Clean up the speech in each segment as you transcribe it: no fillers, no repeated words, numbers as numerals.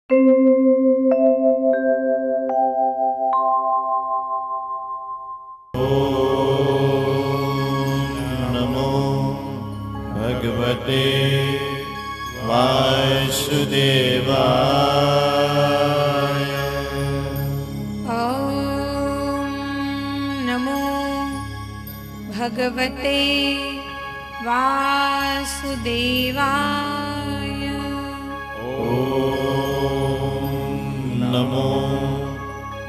नमो भगवते वासुदेवाय। ॐ नमो भगवते वासुदेवाय। नमो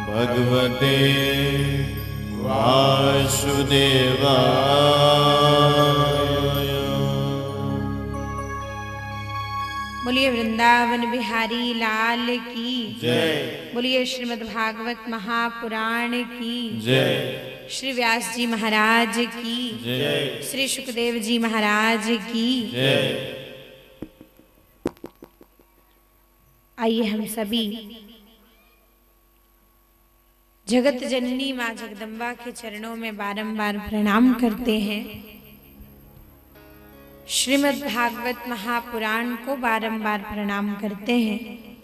भगवते वासुदेवाय। बोलिए वृंदावन बिहारी लाल की जय। बोलिए श्रीमद् भागवत महापुराण की जय। श्री व्यास जी महाराज की जय। श्री सुखदेव जी महाराज की जय। आइए हम सभी जगत जननी माँ जगदम्बा के चरणों में बारंबार प्रणाम करते हैं। श्रीमद् भागवत महापुराण को बारंबार प्रणाम करते हैं।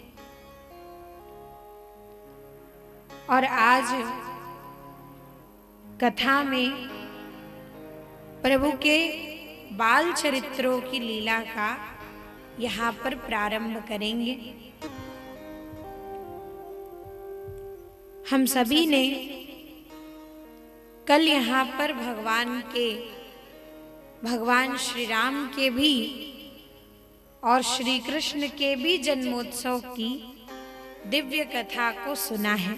और आज कथा में प्रभु के बाल चरित्रों की लीला का यहाँ पर प्रारंभ करेंगे। हम सभी ने कल यहाँ पर भगवान श्री राम के भी और श्री कृष्ण के भी जन्मोत्सव की दिव्य कथा को सुना है।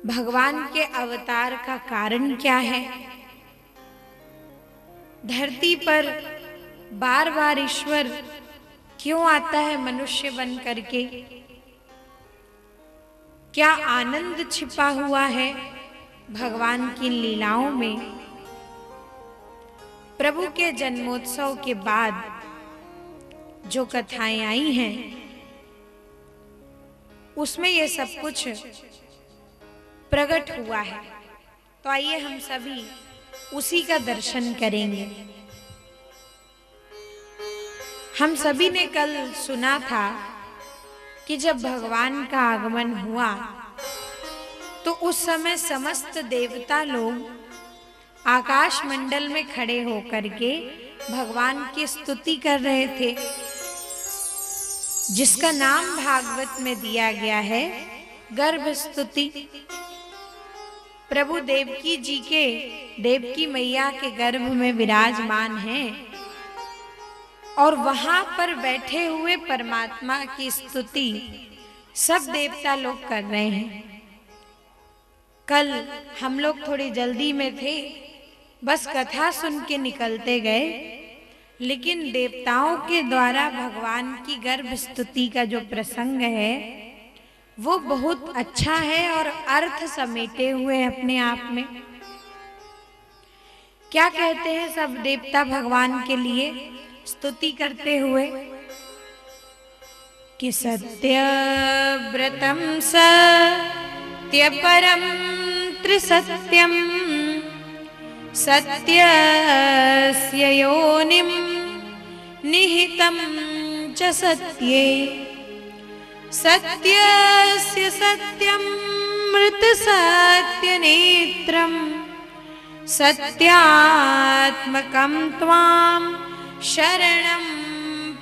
भगवान के अवतार का कारण क्या है? धरती पर बार बार ईश्वर क्यों आता है मनुष्य बन करके? क्या आनंद छिपा हुआ है भगवान की लीलाओं में? प्रभु के जन्मोत्सव के बाद जो कथाएं आई हैं उसमें ये सब कुछ प्रकट हुआ है। तो आइए हम सभी उसी का दर्शन करेंगे। हम सभी ने कल सुना था कि जब भगवान का आगमन हुआ तो उस समय समस्त देवता लोग आकाश मंडल में खड़े होकर के भगवान की स्तुति कर रहे थे, जिसका नाम भागवत में दिया गया है गर्भ स्तुति। प्रभु देवकी मैया के गर्भ में विराजमान हैं और वहां पर बैठे हुए परमात्मा की स्तुति सब देवता लोग कर रहे हैं। कल हम लोग थोड़ी जल्दी में थे, बस कथा सुन के निकलते गए, लेकिन देवताओं के द्वारा भगवान की गर्भ स्तुति का जो प्रसंग है वो बहुत अच्छा है और अर्थ समेटे हुए अपने आप में। क्या कहते हैं सब देवता भगवान के लिए स्तुति करते हुए कि सत्यव्रतम सत्यपरम त्रिसत्यम सत्यस्य योनिं निहितं च सत्ये सत्यस्य सत्यं मृतसत्यनेत्रं सत्यात्मकं त्वां शरणं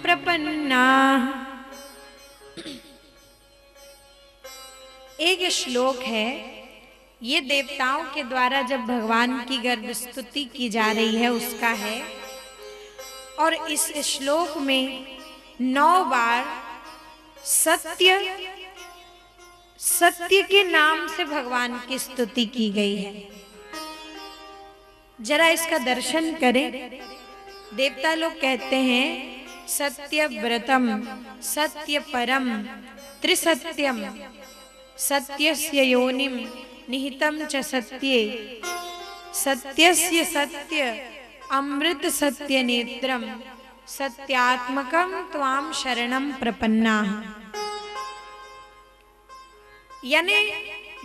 प्रपन्नाः। एक श्लोक है, ये देवताओं के द्वारा जब भगवान की गर्भ स्तुति की जा रही है उसका है। और इस श्लोक में 9 बार सत्य के नाम से भगवान की स्तुति की गई है। जरा इसका दर्शन करें। देवता लोग कहते हैं सत्यव्रतम सत्यपरम त्रिसत्यम सत्यस्य योनिम निहितं च सत्ये सत्यस्य सत्य अमृत सत्य नेत्रम सत्यात्मकं त्वां शरणं प्रपन्नाः। यानी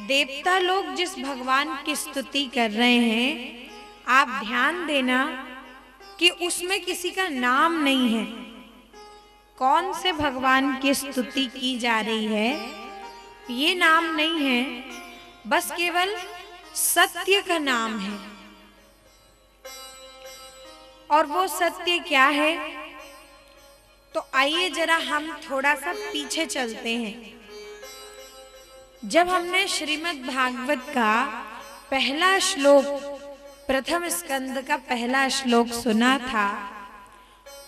देवता लोग जिस भगवान की स्तुति कर रहे हैं, आप ध्यान देना कि उसमें किसी का नाम नहीं है। कौन से भगवान की स्तुति की जा रही है, ये नाम नहीं है, बस केवल सत्य का नाम है। और वो सत्य क्या है, तो आइए जरा हम थोड़ा सा पीछे चलते हैं। जब हमने श्रीमद् भागवत का पहला श्लोक, प्रथम स्कंद का पहला श्लोक सुना था,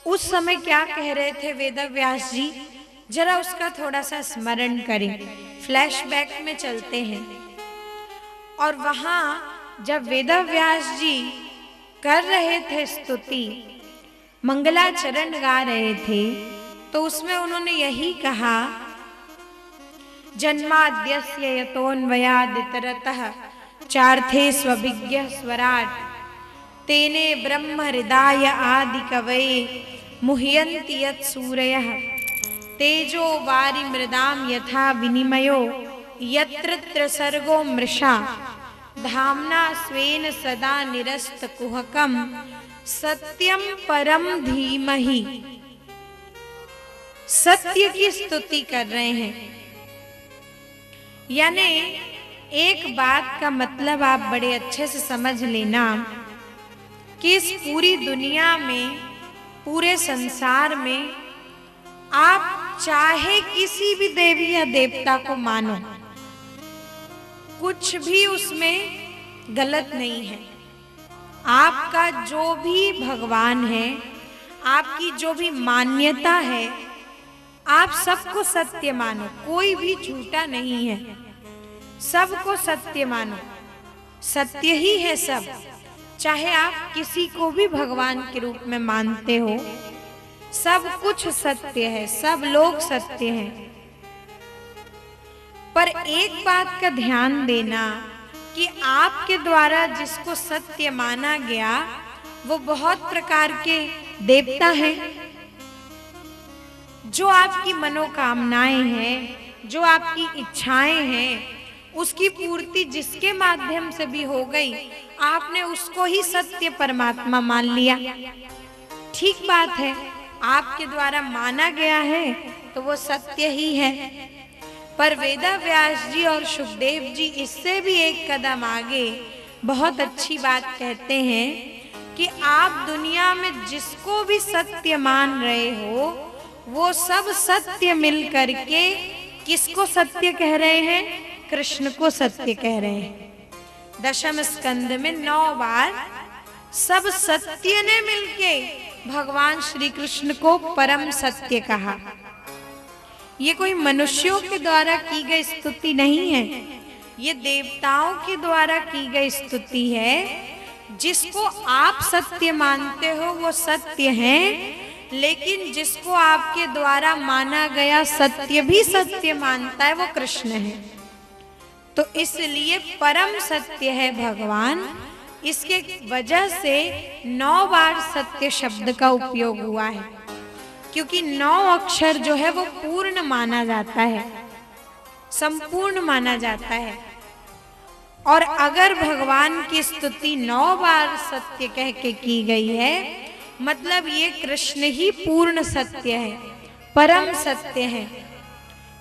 उस समय क्या कह रहे थे वेदव्यास जी, जरा उसका थोड़ा सा स्मरण करें, फ्लैशबैक में चलते हैं। और वहां जब वेदव्यास जी कर रहे थे स्तुति, मंगलाचरण गा रहे थे, तो उसमें उन्होंने यही कहा, जन्माद्यस्य यतोऽन्वयादितरतः चार्थे स्वभिज्ञः स्वराट् तेने ब्रह्म हृदय आदि कवये मुह्यन्ति यत्सूरयः तेजो वारि मृदाम यथा विनिमयो यत्र सर्गो मृषा धाम्ना स्वेन सदा निरस्त कुहकम सत्यम परम धीमहि। सत्य की स्तुति कर रहे हैं। यानी एक बात का मतलब आप बड़े अच्छे से समझ लेना कि इस पूरी दुनिया में, पूरे संसार में आप चाहे किसी भी देवी या देवता को मानो, कुछ भी उसमें गलत नहीं है। आपका जो भी भगवान है, आपकी जो भी मान्यता है, आप सबको सत्य मानो, कोई भी झूठा नहीं है, सबको सत्य मानो, सत्य ही है सब। चाहे आप किसी को भी भगवान के रूप में मानते हो, सब कुछ सत्य है, सब लोग सत्य हैं। पर एक बात का ध्यान देना कि आपके द्वारा जिसको सत्य माना गया, वो बहुत प्रकार के देवता हैं। जो आपकी मनोकामनाएं हैं, जो आपकी इच्छाएं हैं, उसकी पूर्ति जिसके माध्यम से भी हो गई, आपने उसको ही सत्य परमात्मा मान लिया। ठीक बात है, आपके द्वारा माना गया है तो वो सत्य ही है। पर वेदव्यास जी और सुखदेव जी इससे भी एक कदम आगे बहुत अच्छी बात कहते हैं कि आप दुनिया में जिसको भी सत्य मान रहे हो, वो सब सत्य मिल करके किसको सत्य कह रहे हैं? कृष्ण को सत्य कह रहे हैं। दशम स्कंद में 9 बार सब सत्य ने मिलके भगवान श्री कृष्ण को परम सत्य कहा। ये कोई मनुष्यों के द्वारा की गई स्तुति नहीं है, ये देवताओं के द्वारा की गई स्तुति है। जिसको आप सत्य मानते हो वो सत्य है, लेकिन जिसको आपके द्वारा माना गया सत्य भी सत्य मानता है, वो कृष्ण है। तो इसलिए परम सत्य है भगवान। इसके वजह से 9 बार सत्य शब्द का उपयोग हुआ है, क्योंकि 9 अक्षर जो है वो पूर्ण माना जाता है, संपूर्ण माना जाता है। और अगर भगवान की स्तुति 9 बार सत्य कह के की गई है, मतलब ये कृष्ण ही पूर्ण सत्य है, परम सत्य है।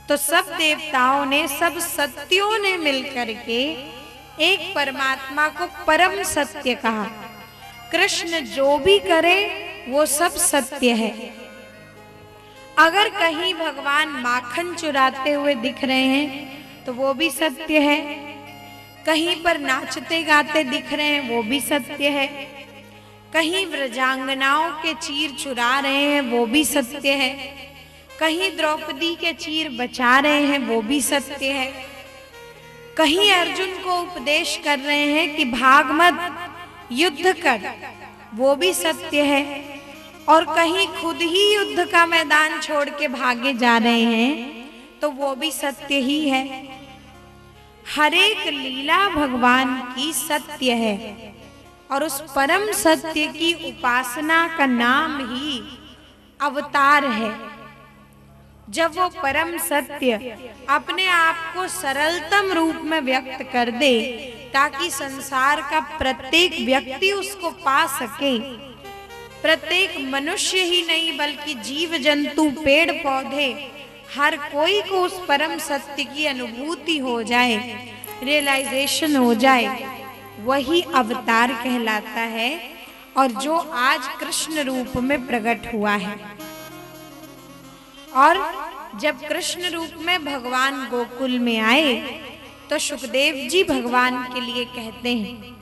तो सब देवताओं ने, सब सत्यों ने मिलकर के एक परमात्मा को परम सत्य कहा। कृष्ण जो भी करे वो सब सत्य है। अगर कहीं भगवान माखन चुराते हुए दिख रहे हैं तो वो भी सत्य है, कहीं पर नाचते गाते दिख रहे हैं वो भी सत्य है, कहीं व्रजांगनाओं के चीर चुरा रहे हैं वो भी सत्य है, कहीं द्रौपदी के चीर बचा रहे हैं वो भी सत्य है, कहीं अर्जुन को उपदेश कर रहे हैं कि भाग मत, युद्ध कर, वो भी सत्य है, और कहीं खुद ही युद्ध का मैदान छोड़ के भागे जा रहे हैं तो वो भी सत्य ही है। हर एक लीला भगवान की सत्य है, और उस परम सत्य की उपासना का नाम ही अवतार है। जब वो परम सत्य अपने आप को सरलतम रूप में व्यक्त कर दे ताकि संसार का प्रत्येक व्यक्ति उसको पा सके, प्रत्येक मनुष्य ही नहीं बल्कि जीव जंतु पेड़ पौधे हर कोई को उस परम सत्य की अनुभूति हो जाए, रियलाइजेशन हो जाए, वही अवतार कहलाता है और जो आज कृष्ण रूप में प्रकट हुआ है। और जब कृष्ण रूप में भगवान गोकुल में आए तो सुखदेव जी भगवान के लिए कहते हैं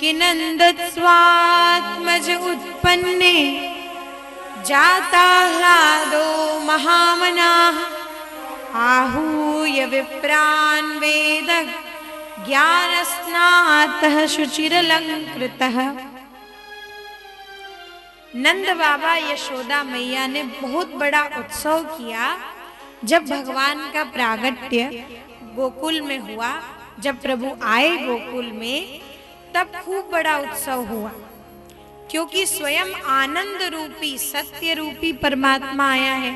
कि नंद स्वात्मज उत्पन्ने जाता ह्लादो महामनाः आहूय विप्रान् वेद ज्ञानस्नातः शुचिरलंकृतः। नंद बाबा यशोदा मैया ने बहुत बड़ा उत्सव किया जब भगवान का प्रागट्य गोकुल में हुआ। जब प्रभु आए गोकुल में तब खूब बड़ा उत्सव हुआ, क्योंकि स्वयं आनंद रूपी सत्य रूपी परमात्मा आया है।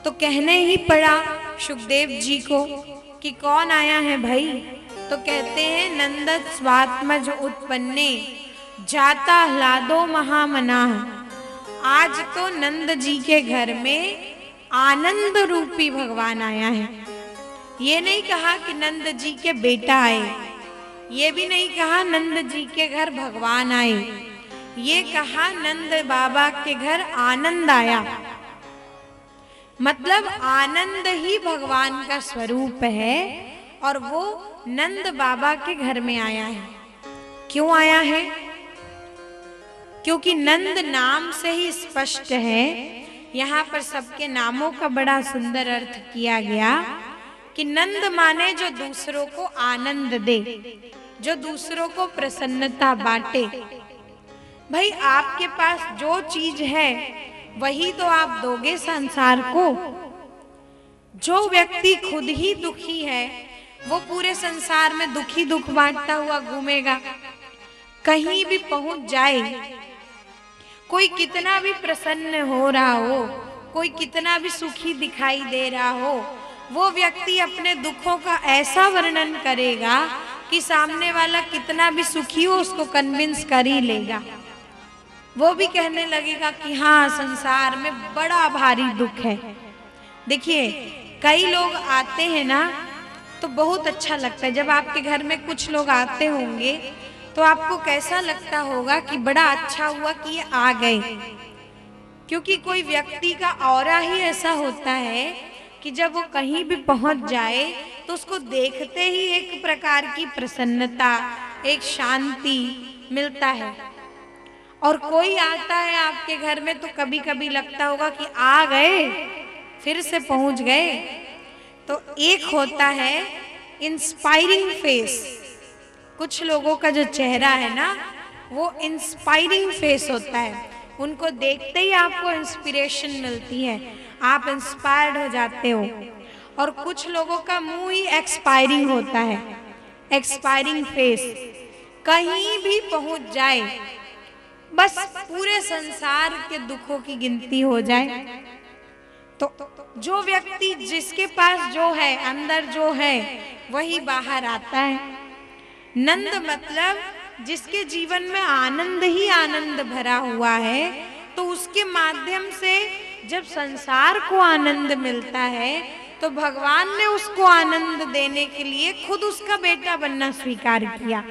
तो कहने ही पड़ा सुखदेव जी को कि कौन आया है भाई? तो कहते हैं नंद स्वात्मज उत्पन्ने जाता ह्लादो महामनाः। आज तो नंद जी के घर में आनंद रूपी भगवान आया है। ये नहीं कहा कि नंद जी के बेटा आए, ये भी नहीं कहा नंद जी के घर भगवान आए, ये कहा नंद बाबा के घर आनंद आया। मतलब आनंद ही भगवान का स्वरूप है और वो नंद बाबा के घर में आया है। क्यों आया है? क्योंकि नंद नाम से ही स्पष्ट है। यहाँ पर सबके नामों का बड़ा सुंदर अर्थ किया गया कि नंद माने जो दूसरों को आनंद दे, जो दूसरों को प्रसन्नता बांटे। भाई आपके पास जो चीज है वही तो आप दोगे संसार को। जो व्यक्ति खुद ही दुखी है वो पूरे संसार में दुखी दुख बांटता हुआ घूमेगा। कहीं भी पहुंच जाए, कोई कितना भी प्रसन्न हो रहा हो, कोई कितना भी सुखी दिखाई दे रहा हो, वो व्यक्ति अपने दुखों का ऐसा वर्णन करेगा कि सामने वाला कितना भी सुखी हो उसको कन्विंस कर ही लेगा। वो भी कहने लगेगा कि हाँ संसार में बड़ा भारी दुख है। देखिए कई लोग आते हैं ना तो बहुत अच्छा लगता है। जब आपके घर में कुछ लोग आते होंगे तो आपको कैसा लगता होगा कि बड़ा अच्छा हुआ कि ये आ गए, क्योंकि कोई व्यक्ति का ऑरा ही ऐसा होता है कि जब वो कहीं भी पहुंच जाए तो उसको देखते ही एक प्रकार की प्रसन्नता, एक शांति मिलता है। और कोई आता है आपके घर में तो कभी कभी लगता होगा कि आ गए, फिर से पहुंच गए। तो एक होता है इंस्पायरिंग फेस। कुछ लोगों का जो चेहरा है ना वो इंस्पायरिंग फेस होता है, उनको देखते ही आपको इंस्पिरेशन मिलती है, आप इंस्पायर्ड हो जाते हो। और कुछ लोगों का मुंह ही एक्सपायरिंग होता है, एक्सपायरिंग फेस। कहीं भी पहुंच जाए बस पूरे संसार के दुखों की गिनती हो जाए। तो जो व्यक्ति जिसके पास जो है, अंदर जो है वही बाहर आता है। नंद मतलब जिसके जीवन में आनंद ही आनंद भरा हुआ है, तो उसके माध्यम से जब संसार को आनंद मिलता है तो भगवान ने उसको आनंद देने के लिए खुद उसका बेटा बनना स्वीकार किया।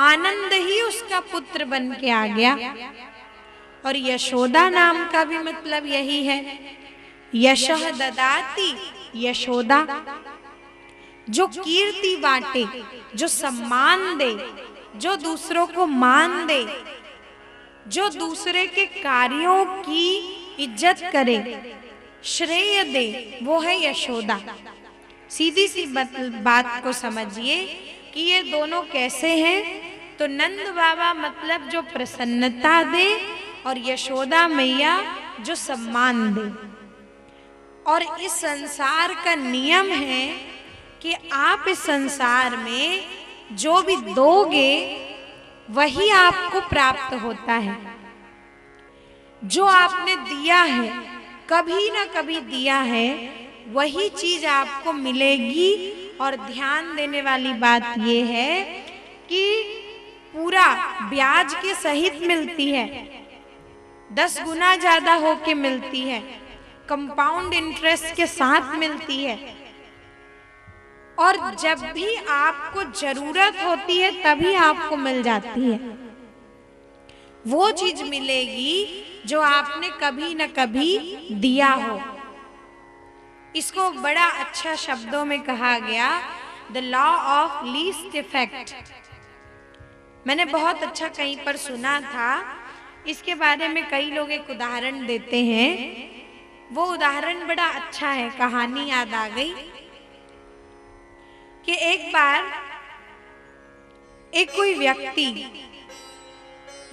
आनंद ही उसका पुत्र बन के आ गया। और यशोदा नाम का भी मतलब यही है, यशः ददाति यशोदा, जो कीर्ति बांटे, जो सम्मान दे, जो दूसरों को मान दे, जो दूसरे के कार्यों की इज्जत करे, श्रेय दे, वो है यशोदा। सीधी सी बात को समझिए कि ये दोनों कैसे हैं। तो नंद बाबा मतलब जो प्रसन्नता दे और यशोदा मैया जो सम्मान दे। और इस संसार का नियम है कि आप इस संसार में जो भी दोगे वही आपको प्राप्त होता है। जो आपने दिया है, कभी ना कभी दिया है, वही चीज आपको मिलेगी। और ध्यान देने वाली बात यह है कि पूरा ब्याज के सहित मिलती है, 10 गुना ज्यादा होके मिलती है, कंपाउंड इंटरेस्ट के साथ मिलती है। और जब भी आपको जरूरत होती है तभी आपको मिल जाती है। वो चीज मिलेगी जो आपने कभी न कभी दिया हो। इसको बड़ा अच्छा शब्दों में कहा गया, the law of least effect. मैंने बहुत अच्छा कहीं पर सुना था, इसके बारे में कई लोग एक उदाहरण देते हैं। वो उदाहरण बड़ा अच्छा है, कहानी याद आ गई कि एक बार एक कोई व्यक्ति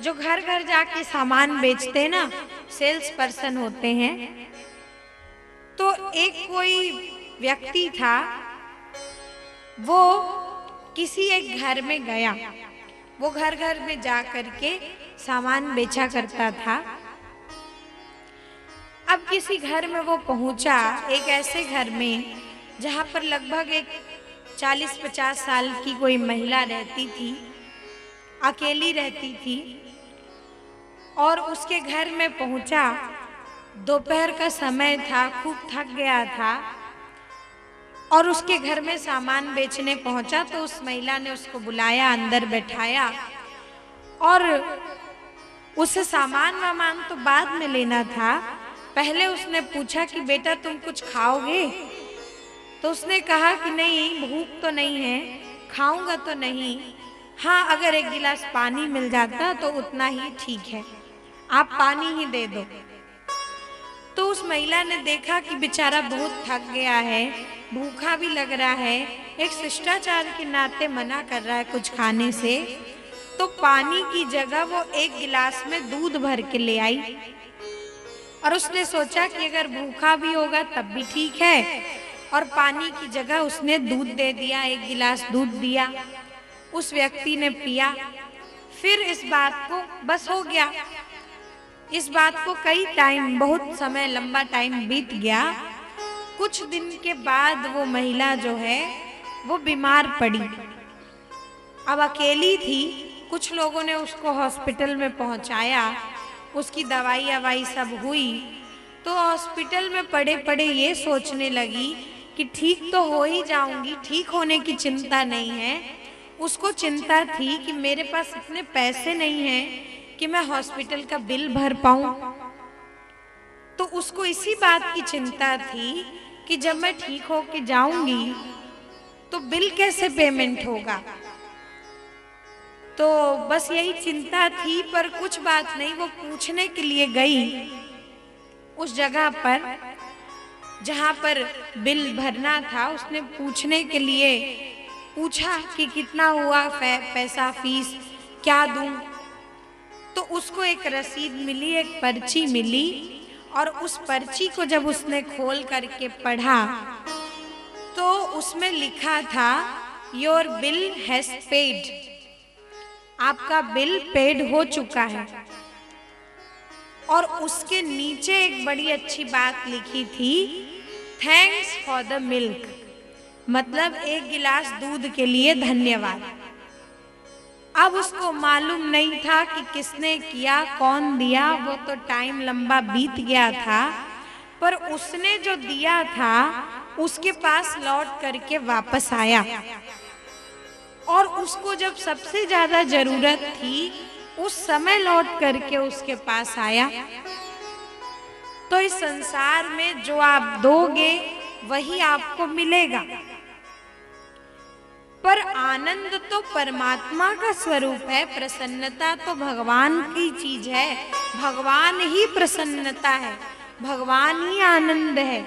जो घर घर जाके सामान बेचते ना, सेल्स पर्सन होते हैं, तो एक कोई व्यक्ति था, वो किसी एक घर में गया। वो घर घर में जा करके सामान बेचा करता था। अब किसी घर में वो पहुंचा, एक ऐसे घर में जहां पर लगभग एक 40-50 साल की कोई महिला रहती थी, अकेली रहती थी। और उसके घर में पहुंचा, दोपहर का समय था, खूब थक गया था, और उसके घर में सामान बेचने पहुंचा। तो उस महिला ने उसको बुलाया, अंदर बैठाया, और उसे सामान वामान तो बाद में लेना था। पहले उसने पूछा कि बेटा तुम कुछ खाओगे? तो उसने कहा कि नहीं, भूख तो नहीं है, खाऊंगा तो नहीं, हाँ अगर एक गिलास पानी मिल जाता तो उतना ही ठीक है, आप पानी ही दे दो। तो उस महिला ने देखा कि बेचारा बहुत थक गया है, भूखा भी लग रहा है, एक शिष्टाचार के नाते मना कर रहा है कुछ खाने से। तो पानी की जगह वो एक गिलास में दूध भर के ले आई, और उसने सोचा कि अगर भूखा भी होगा तब भी ठीक है, और पानी की जगह उसने दूध दे दिया, एक गिलास दूध दिया। उस व्यक्ति ने पिया। फिर इस बात को बस हो गया। इस बात को कई टाइम, बहुत समय, लंबा टाइम बीत गया। कुछ दिन के बाद वो महिला जो है वो बीमार पड़ी। अब अकेली थी, कुछ लोगों ने उसको हॉस्पिटल में पहुंचाया, उसकी दवाई सब हुई। तो हॉस्पिटल में पड़े पड़े ये सोचने लगी कि ठीक तो हो ही जाऊंगी, ठीक होने की चिंता नहीं है। उसको चिंता थी कि मेरे पास इतने पैसे नहीं हैं कि मैं हॉस्पिटल का बिल भर पाऊं। तो उसको इसी बात की चिंता थी कि जब मैं ठीक होके जाऊंगी तो बिल कैसे पेमेंट होगा। तो बस यही चिंता थी। पर कुछ बात नहीं, वो पूछने के लिए गई उस जगह पर जहां पर बिल भरना था। उसने पूछने के लिए पूछा कि कितना हुआ पैसा, फीस क्या दूं। तो उसको एक रसीद मिली, एक पर्ची मिली, और उस पर्ची को जब उसने खोल करके पढ़ा तो उसमें लिखा था, योर बिल हैज पेड, आपका बिल पेड हो चुका है। और उसके नीचे एक बड़ी अच्छी बात लिखी थी, थैंक्स फॉर द मिल्क, मतलब एक गिलास दूध के लिए धन्यवाद। अब उसको मालूम नहीं था कि किसने किया, कौन दिया, वो तो टाइम लंबा बीत गया था। पर उसने जो दिया था उसके पास लौट करके वापस आया, और उसको जब सबसे ज्यादा जरूरत थी उस समय लौट करके उसके पास आया। तो इस संसार में जो आप दोगे वही आपको मिलेगा। पर आनंद तो परमात्मा का स्वरूप है, प्रसन्नता तो भगवान की चीज है, भगवान ही प्रसन्नता है, भगवान ही आनंद है।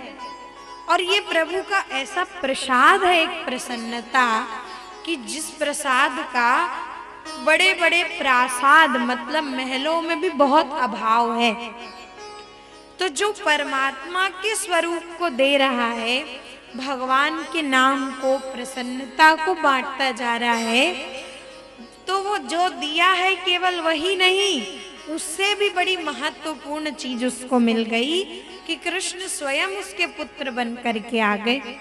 और ये प्रभु का ऐसा प्रसाद है, एक प्रसन्नता, कि जिस प्रसाद का बड़े बड़े प्रासाद, मतलब महलों में भी बहुत अभाव है। तो जो परमात्मा के स्वरूप को दे रहा है, भगवान के नाम को, प्रसन्नता को बांटता जा रहा है, तो वो जो दिया है केवल वही नहीं, उससे भी बड़ी महत्वपूर्ण चीज उसको मिल गई कि कृष्ण स्वयं उसके पुत्र बन करके आ गए।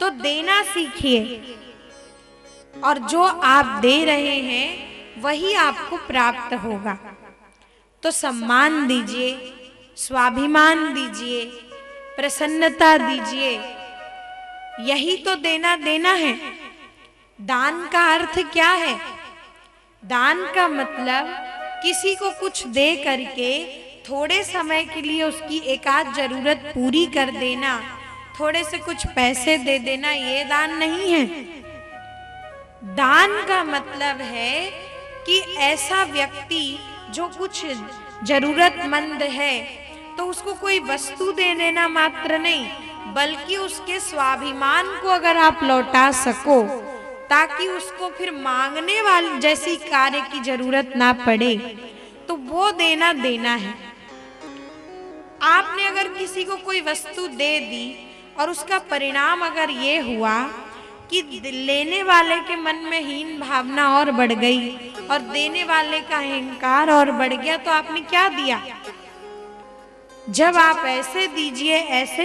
तो देना सीखिए। और जो आप दे रहे हैं वही आपको प्राप्त होगा। तो सम्मान दीजिए, स्वाभिमान दीजिए, प्रसन्नता दीजिए, यही तो देना देना है। दान का अर्थ क्या है? दान का मतलब किसी को कुछ दे करके थोड़े समय के लिए उसकी एक आध जरूरत पूरी कर देना, थोड़े से कुछ पैसे दे देना, ये दान नहीं है। दान का मतलब है कि ऐसा व्यक्ति जो कुछ जरूरतमंद है तो उसको कोई वस्तु दे देना मात्र नहीं, बल्कि उसके स्वाभिमान को अगर आप लौटा सको ताकि उसको फिर मांगने वाली जैसी कार्य की जरूरत ना पड़े, तो वो देना देना है। आपने अगर किसी को कोई वस्तु दे दी और उसका परिणाम अगर ये हुआ कि लेने वाले के मन में हीन भावना और बढ़ गई और देने वाले का अहंकार और बढ़ गया, तो आपने क्या दिया? जब आप ऐसे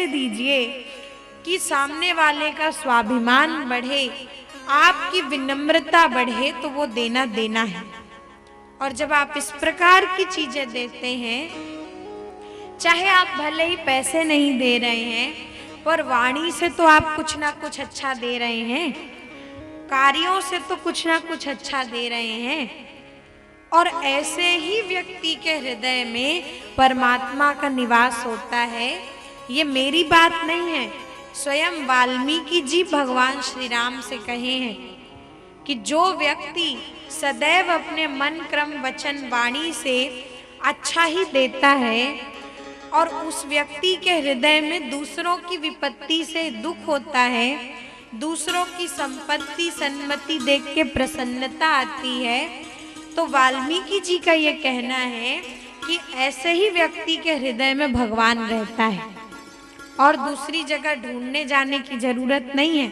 दीजिए कि सामने वाले का स्वाभिमान बढ़े, आपकी विनम्रता बढ़े, तो वो देना देना है। और जब आप इस प्रकार की चीजें देते हैं, चाहे आप भले ही पैसे नहीं दे रहे हैं पर वाणी से तो आप कुछ ना कुछ अच्छा दे रहे हैं, कार्यों से तो कुछ ना कुछ अच्छा दे रहे हैं। और ऐसे ही व्यक्ति के हृदय में परमात्मा का निवास होता है। ये मेरी बात नहीं है, स्वयं वाल्मीकि जी भगवान श्री राम से कहे हैं कि जो व्यक्ति सदैव अपने मन क्रम वचन वाणी से अच्छा ही देता है और उस व्यक्ति के हृदय में दूसरों की विपत्ति से दुख होता है, दूसरों की संपत्ति सन्मति देख के प्रसन्नता आती है, तो वाल्मीकि जी का ये कहना है कि ऐसे ही व्यक्ति के हृदय में भगवान रहता है और दूसरी जगह ढूंढने जाने की जरूरत नहीं है।